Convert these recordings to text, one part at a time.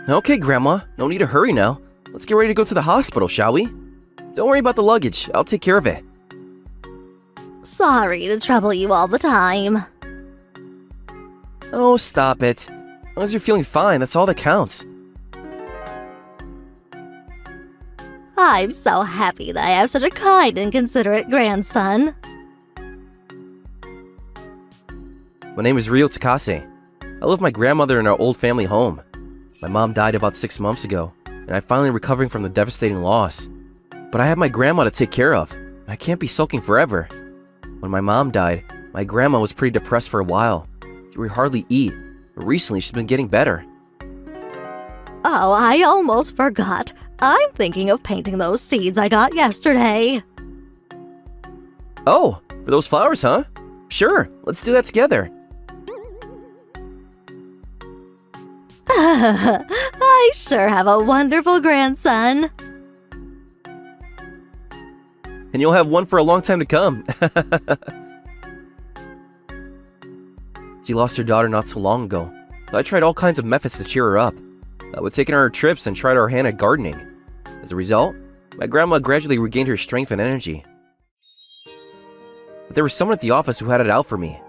Okay, Grandma, no need to hurry now. Let's get ready to go to the hospital, shall we? Don't worry about the luggage, I'll take care of it. Sorry to trouble you all the time. Oh, stop it. As long as you're feeling fine, that's all that counts. I'm so happy that I have such a kind and considerate grandson. My name is Ryo Takase. I live with my grandmother in our old family home. My mom died about 6 months ago, and I'm finally recovering from the devastating loss. But I have my grandma to take care of. I can't be sulking forever. When my mom died, my grandma was pretty depressed for a while. She would hardly eat, but recently she's been getting better. Oh, I almost forgot. I'm thinking of painting those seeds I got yesterday. Oh, for those flowers, huh? Sure, let's do that together. I sure have a wonderful grandson. And you'll have one for a long time to come. She lost her daughter not so long ago, so I tried all kinds of methods to cheer her up. I would take her on her trips and tried our hand at gardening. As a result, my grandma gradually regained her strength and energy. But there was someone at the office who had it out for me.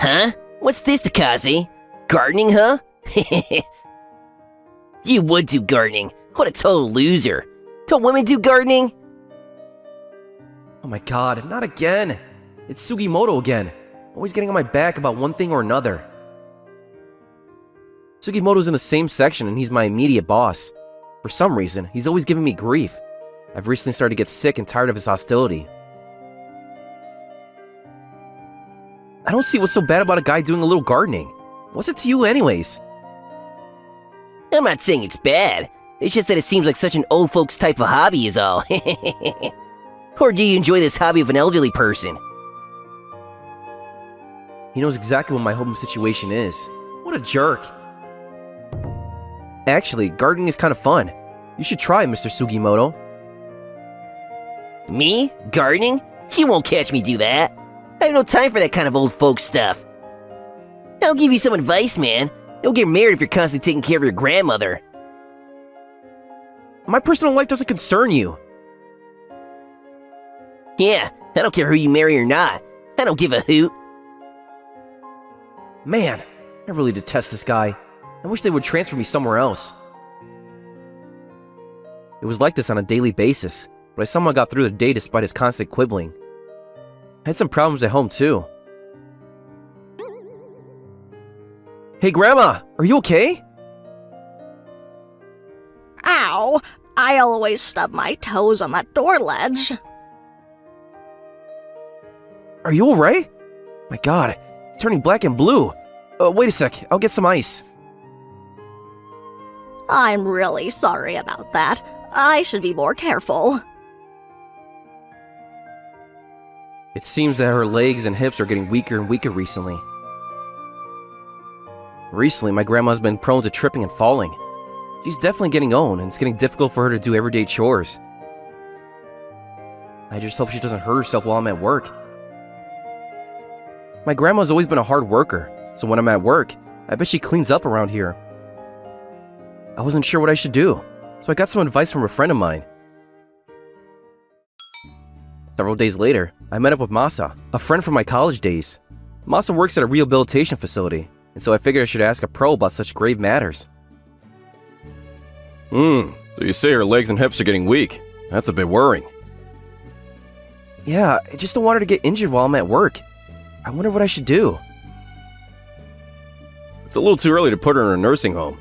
Huh? What's this, Takase? Gardening, huh? You would do gardening. What a total loser. Don't women do gardening? Oh my god, not again! It's Sugimoto again. Always getting on my back about one thing or another. Sugimoto's in the same section and he's my immediate boss. For some reason, he's always giving me grief. I've recently started to get sick and tired of his hostility. I don't see what's so bad about a guy doing a little gardening. What's it to you anyways? I'm not saying it's bad. It's just that it seems like such an old folks type of hobby is all. Or do you enjoy this hobby of an elderly person? He knows exactly what my home situation is. What a jerk. Actually, gardening is kind of fun. You should try it, Mr. Sugimoto. Me? Gardening? You won't catch me do that. I have no time for that kind of old folks stuff. I'll give you some advice, man. Don't get married if you're constantly taking care of your grandmother. My personal life doesn't concern you. Yeah, I don't care who you marry or not. I don't give a hoot. Man, I really detest this guy. I wish they would transfer me somewhere else. It was like this on a daily basis, but I somehow got through the day despite his constant quibbling. I had some problems at home too. Hey Grandma, are you okay? Ow! I always stub my toes on that door ledge. Are you alright? My god, it's turning black and blue. Wait a sec, I'll get some ice. I'm really sorry about that. I should be more careful. It seems that her legs and hips are getting weaker and weaker recently. Recently, my grandma's been prone to tripping and falling. She's definitely getting old, and it's getting difficult for her to do everyday chores. I just hope she doesn't hurt herself while I'm at work. My grandma's always been a hard worker, so when I'm at work, I bet she cleans up around here. I wasn't sure what I should do, so I got some advice from a friend of mine. Several days later, I met up with Masa, a friend from my college days. Masa works at a rehabilitation facility, and so I figured I should ask a pro about such grave matters. So you say her legs and hips are getting weak. That's a bit worrying. Yeah, I just don't want her to get injured while I'm at work. I wonder what I should do. It's a little too early to put her in a nursing home.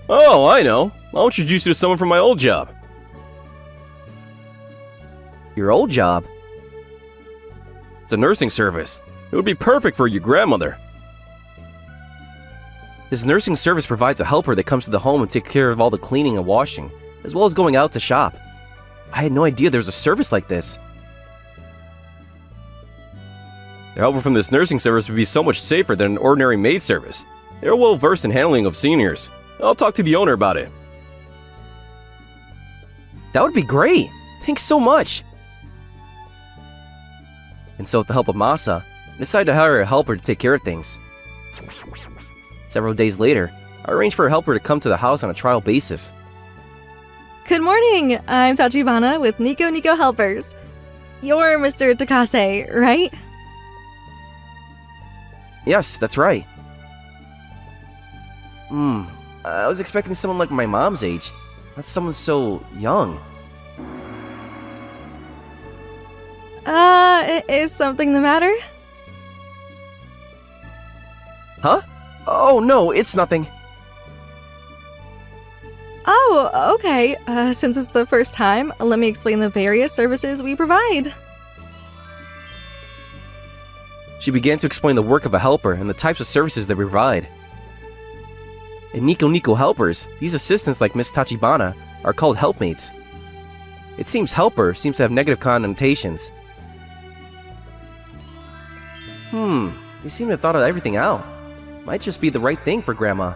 Oh, I know. I'll introduce you to someone from my old job. Your old job? It's a nursing service. It would be perfect for your grandmother. This nursing service provides a helper that comes to the home and takes care of all the cleaning and washing, as well as going out to shop. I had no idea there was a service like this. The helper from this nursing service would be so much safer than an ordinary maid service. They're well versed in handling of seniors. I'll talk to the owner about it. That would be great! Thanks so much! And so with the help of Masa, I decided to hire a helper to take care of things. Several days later, I arranged for a helper to come to the house on a trial basis. Good morning! I'm Tachibana with Nico Helpers. You're Mr. Takase, right? Yes, that's right. I was expecting someone like my mom's age, not someone so young. Is something the matter? Huh? Oh no, it's nothing. Oh, okay. Since it's the first time, let me explain the various services we provide. She began to explain the work of a helper and the types of services they provide. In Nico Helpers, these assistants like Miss Tachibana are called helpmates. It seems helper seems to have negative connotations. They seem to have thought of everything out. Might just be the right thing for Grandma.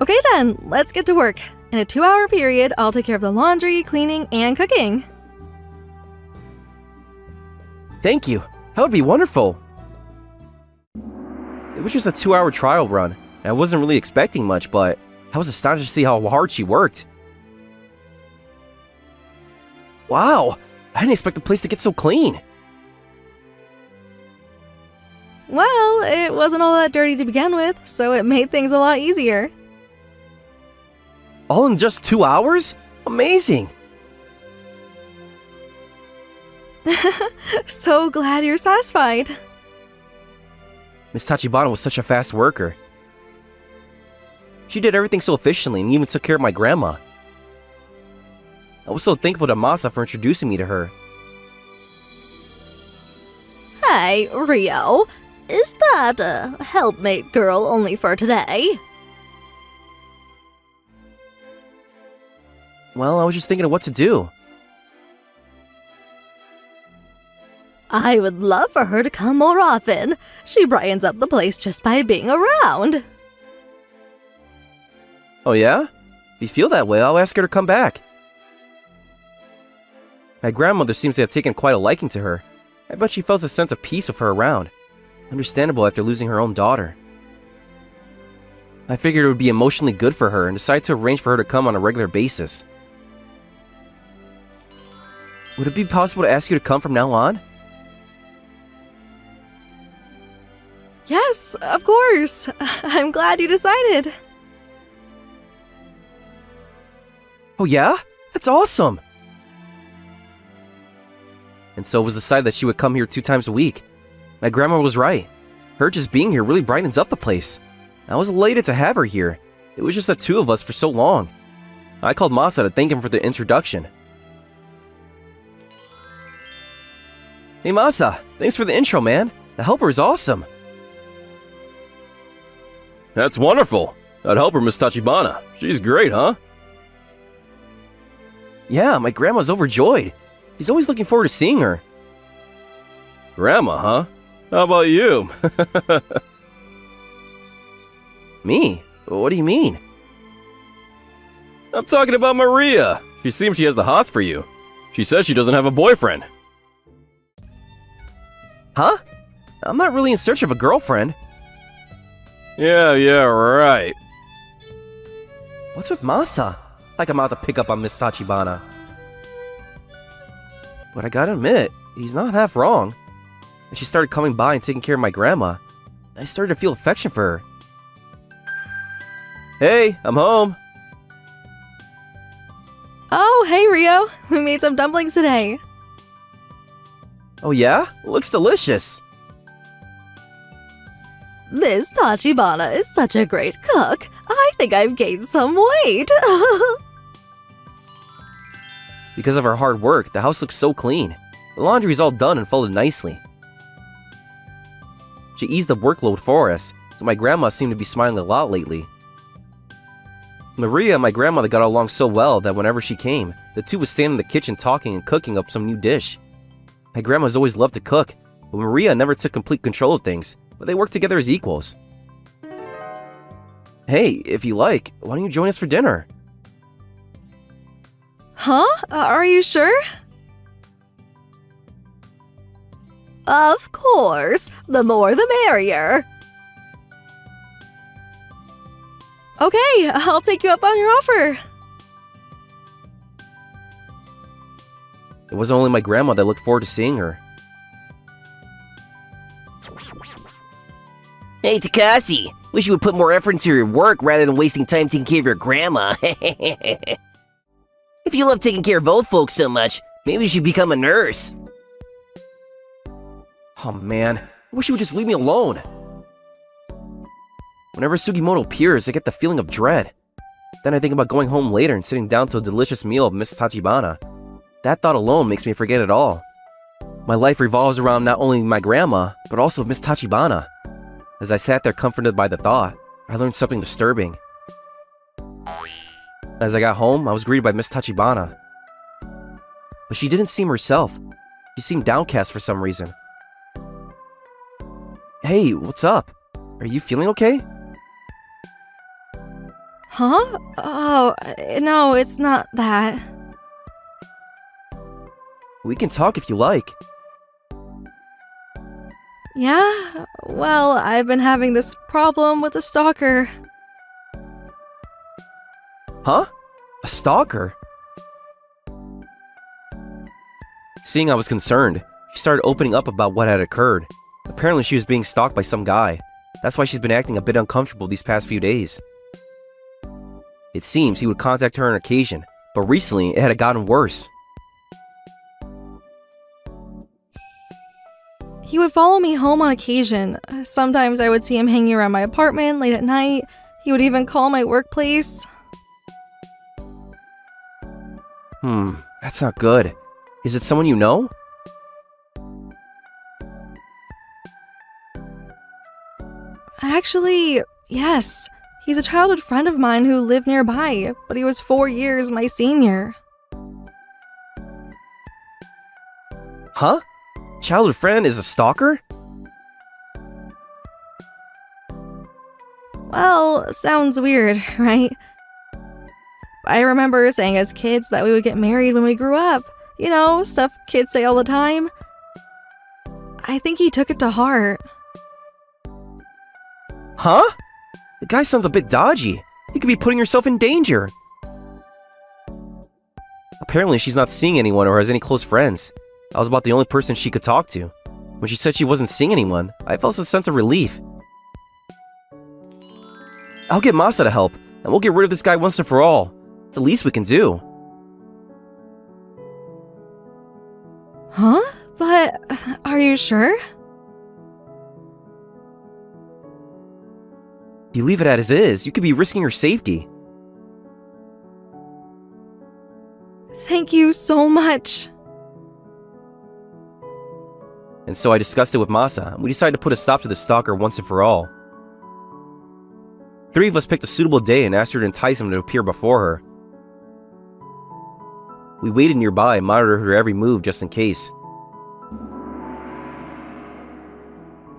Okay then, let's get to work. In a 2-hour period, I'll take care of the laundry, cleaning, and cooking. Thank you. That would be wonderful. It was just a 2-hour trial run, and I wasn't really expecting much, but I was astonished to see how hard she worked. Wow, I didn't expect the place to get so clean. Well, it wasn't all that dirty to begin with, so it made things a lot easier. All in just 2 hours? Amazing! So glad you're satisfied. Miss Tachibana was such a fast worker. She did everything so efficiently and even took care of my grandma. I was so thankful to Masa for introducing me to her. Hey, Rio. Is that a helpmate girl only for today? Well, I was just thinking of what to do. I would love for her to come more often. She brightens up the place just by being around. Oh yeah? If you feel that way, I'll ask her to come back. My grandmother seems to have taken quite a liking to her. I bet she felt a sense of peace with her around. Understandable after losing her own daughter. I figured it would be emotionally good for her and decided to arrange for her to come on a regular basis. Would it be possible to ask you to come from now on? Yes, of course. I'm glad you decided. Oh yeah? That's awesome! And so it was decided that she would come here 2 times a week. My grandma was right. Her just being here really brightens up the place. I was elated to have her here. It was just the 2 of us for so long. I called Masa to thank him for the introduction. Hey Masa, thanks for the intro, man. The helper is awesome. That's wonderful. That helper, Miss Tachibana. She's great, huh? Yeah, my grandma's overjoyed. She's always looking forward to seeing her. Grandma, huh? How about you? Me? What do you mean? I'm talking about Maria. She seems she has the hots for you. She says she doesn't have a boyfriend. Huh? I'm not really in search of a girlfriend. Yeah, right. What's with Masa? Like I'm out to pick up on Miss Tachibana. But I gotta admit, he's not half wrong. And she started coming by and taking care of my grandma. I started to feel affection for her. Hey, I'm home. Oh, hey, Rio. We made some dumplings today. Oh yeah? Looks delicious. Miss Tachibana is such a great cook. I think I've gained some weight. Because of her hard work, the house looks so clean. The laundry's all done and folded nicely. She eased the workload for us, so my grandma seemed to be smiling a lot lately. Maria and my grandmother got along so well that whenever she came, the 2 would stand in the kitchen talking and cooking up some new dish. My grandma's always loved to cook, but Maria never took complete control of things, but they worked together as equals. Hey, if you like, why don't you join us for dinner? Huh? Are you sure? Of course, the more the merrier. Okay, I'll take you up on your offer. It wasn't only my grandma that looked forward to seeing her. Hey, Takase, wish you would put more effort into your work rather than wasting time taking care of your grandma. If you love taking care of old folks so much, maybe you should become a nurse. Oh man, I wish you would just leave me alone. Whenever Sugimoto appears, I get the feeling of dread. Then I think about going home later and sitting down to a delicious meal of Miss Tachibana. That thought alone makes me forget it all. My life revolves around not only my grandma, but also Miss Tachibana. As I sat there comforted by the thought, I learned something disturbing. As I got home, I was greeted by Miss Tachibana. But she didn't seem herself. She seemed downcast for some reason. Hey, what's up? Are you feeling okay? Huh? Oh, no, it's not that. We can talk if you like. Yeah? Well, I've been having this problem with a stalker. Huh? A stalker? Seeing I was concerned, she started opening up about what had occurred. Apparently she was being stalked by some guy. That's why she's been acting a bit uncomfortable these past few days. It seems he would contact her on occasion, but recently it had gotten worse. He would follow me home on occasion. Sometimes I would see him hanging around my apartment late at night. He would even call my workplace. That's not good. Is it someone you know? Actually, yes. He's a childhood friend of mine who lived nearby, but he was 4 years my senior. Huh? Childhood friend is a stalker? Well, sounds weird, right? I remember saying as kids that we would get married when we grew up. You know, stuff kids say all the time. I think he took it to heart. Huh? The guy sounds a bit dodgy. You could be putting yourself in danger. Apparently she's not seeing anyone or has any close friends. I was about the only person she could talk to. When she said she wasn't seeing anyone, I felt a sense of relief. I'll get Masa to help, and we'll get rid of this guy once and for all. It's the least we can do. Huh? But are you sure? If you leave it as is, you could be risking your safety. Thank you so much. And so I discussed it with Masa, and we decided to put a stop to the stalker once and for all. 3 of us picked a suitable day and asked her to entice him to appear before her. We waited nearby and monitored her every move just in case.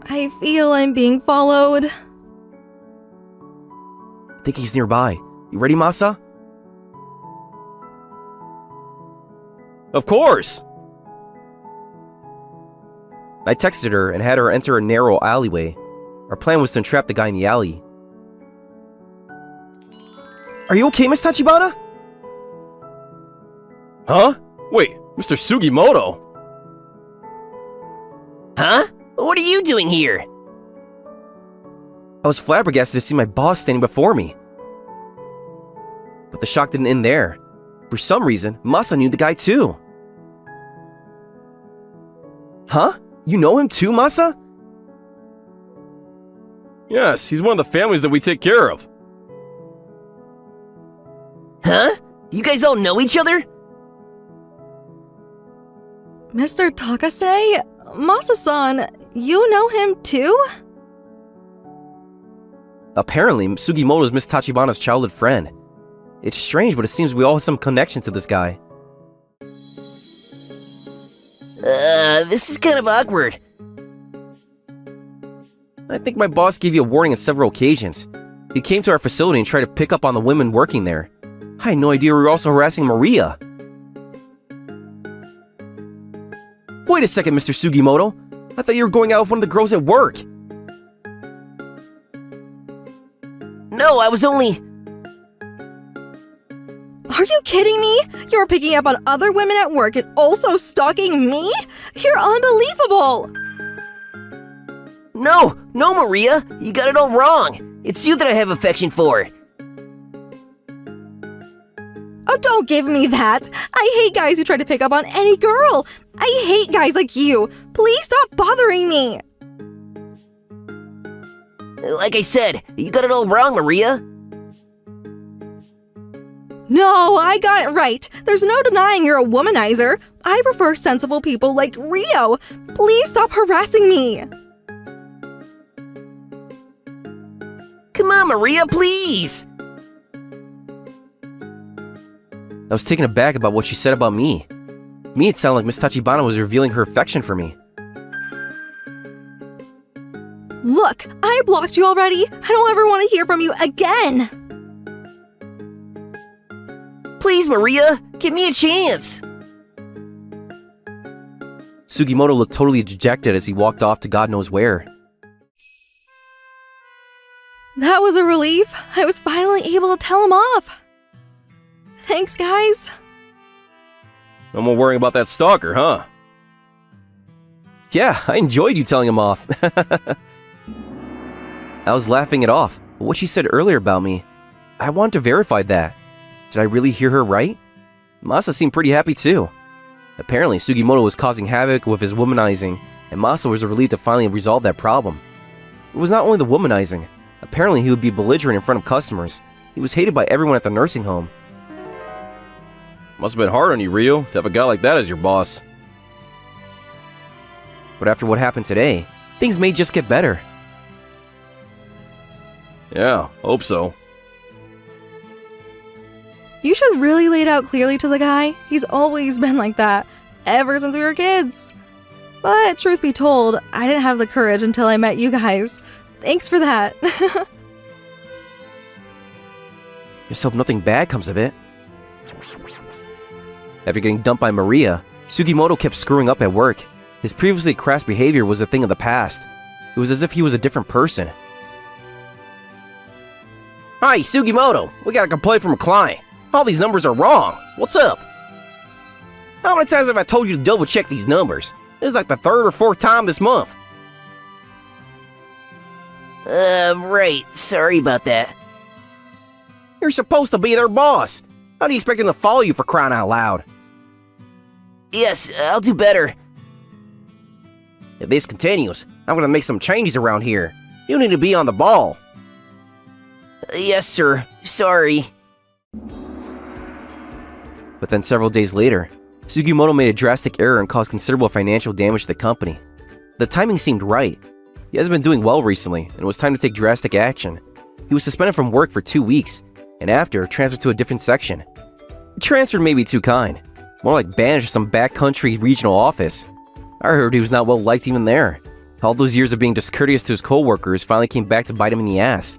I feel I'm being followed. I think he's nearby. You ready, Masa? Of course! I texted her and had her enter a narrow alleyway. Our plan was to entrap the guy in the alley. Are you okay, Miss Tachibana? Huh? Wait, Mr. Sugimoto? Huh? What are you doing here? I was flabbergasted to see my boss standing before me. But the shock didn't end there. For some reason, Masa knew the guy too. Huh? You know him too, Masa? Yes, he's one of the families that we take care of. Huh? You guys all know each other? Mr. Takase? Masa-san, you know him too? Apparently, Sugimoto is Miss Tachibana's childhood friend. It's strange, but it seems we all have some connection to this guy. This is kind of awkward. I think my boss gave you a warning on several occasions. He came to our facility and tried to pick up on the women working there. I had no idea we were also harassing Maria. Wait a second, Mr. Sugimoto. I thought you were going out with one of the girls at work. No, I was only... Are you kidding me? You're picking up on other women at work and also stalking me? You're unbelievable! No, Maria, you got it all wrong. It's you that I have affection for. Oh, don't give me that. I hate guys who try to pick up on any girl. I hate guys like you. Please stop bothering me. Like I said, you got it all wrong, Maria. No, I got it right. There's no denying you're a womanizer. I prefer sensible people like Rio. Please stop harassing me. Come on, Maria, please. I was taken aback about what she said about me. To me, it sounded like Miss Tachibana was revealing her affection for me. Look, I blocked you already. I don't ever want to hear from you again. Please, Maria, give me a chance. Sugimoto looked totally dejected as he walked off to God knows where. That was a relief. I was finally able to tell him off. Thanks, guys. No more worrying about that stalker, huh? Yeah, I enjoyed you telling him off. I was laughing it off, but what she said earlier about me, I wanted to verify that. Did I really hear her right? Masa seemed pretty happy too. Apparently, Sugimoto was causing havoc with his womanizing, and Masa was relieved to finally resolve that problem. It was not only the womanizing. Apparently, he would be belligerent in front of customers. He was hated by everyone at the nursing home. Must have been hard on you, Rio, to have a guy like that as your boss. But after what happened today, things may just get better. Yeah, hope so. You should really lay it out clearly to the guy. He's always been like that, ever since we were kids. But truth be told, I didn't have the courage until I met you guys. Thanks for that. Just hope nothing bad comes of it. After getting dumped by Maria, Sugimoto kept screwing up at work. His previously crass behavior was a thing of the past. It was as if he was a different person. Hi, Sugimoto, we got a complaint from a client. All these numbers are wrong. What's up? How many times have I told you to double check these numbers? This is like the third or fourth time this month. Right. Sorry about that. You're supposed to be their boss. How do you expect them to follow you, for crying out loud? Yes, I'll do better. If this continues, I'm gonna make some changes around here. You need to be on the ball. Yes, sir. Sorry. But then several days later, Sugimoto made a drastic error and caused considerable financial damage to the company. The timing seemed right. He hasn't been doing well recently, and it was time to take drastic action. He was suspended from work for 2 weeks, and after, transferred to a different section. Transferred may be too kind. More like banished to some backcountry regional office. I heard he was not well liked even there. All those years of being discourteous to his co-workers finally came back to bite him in the ass.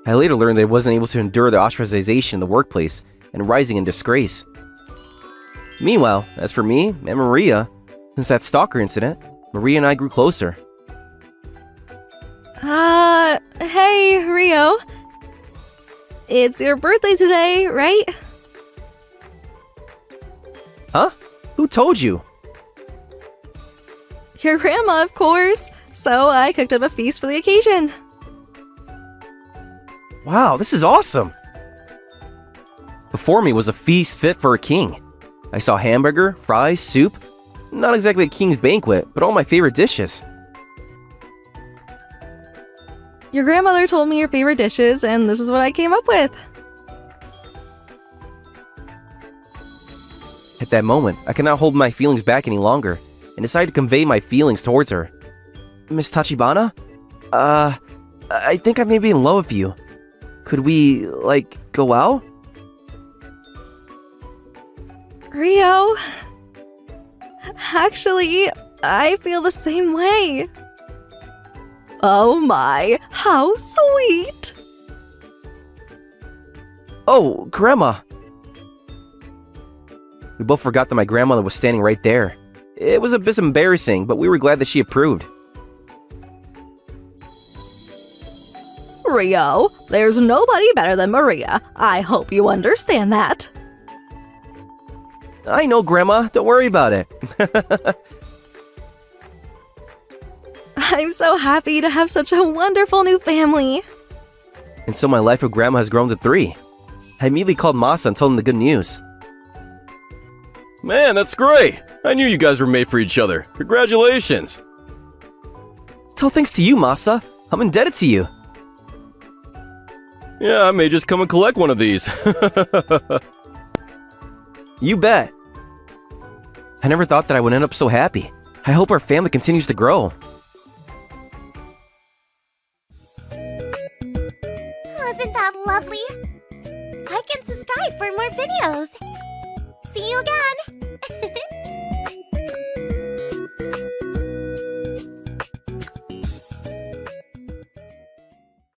I later learned that he wasn't able to endure the ostracization in the workplace and rising in disgrace. Meanwhile, as for me and Maria, since that stalker incident, Maria and I grew closer. Hey, Rio. It's your birthday today, right? Huh? Who told you? Your grandma, of course. So I cooked up a feast for the occasion. Wow, this is awesome! Before me was a feast fit for a king. I saw hamburger, fries, soup. Not exactly a king's banquet, but all my favorite dishes. Your grandmother told me your favorite dishes, and this is what I came up with. At that moment, I could not hold my feelings back any longer, and decided to convey my feelings towards her. Miss Tachibana? I think I may be in love with you. Could we, go out? Rio, actually, I feel the same way. Oh my, how sweet! Oh, Grandma! We both forgot that my grandmother was standing right there. It was a bit embarrassing, but we were glad that she approved. Rio, there's nobody better than Maria. I hope you understand that. I know, Grandma. Don't worry about it. I'm so happy to have such a wonderful new family. And so my life with Grandma has grown to 3. I immediately called Masa and told him the good news. Man, that's great! I knew you guys were made for each other. Congratulations! It's all thanks to you, Masa. I'm indebted to you. Yeah, I may just come and collect one of these. You bet. I never thought that I would end up so happy. I hope our family continues to grow. Wasn't that lovely? Like and subscribe for more videos. See you again!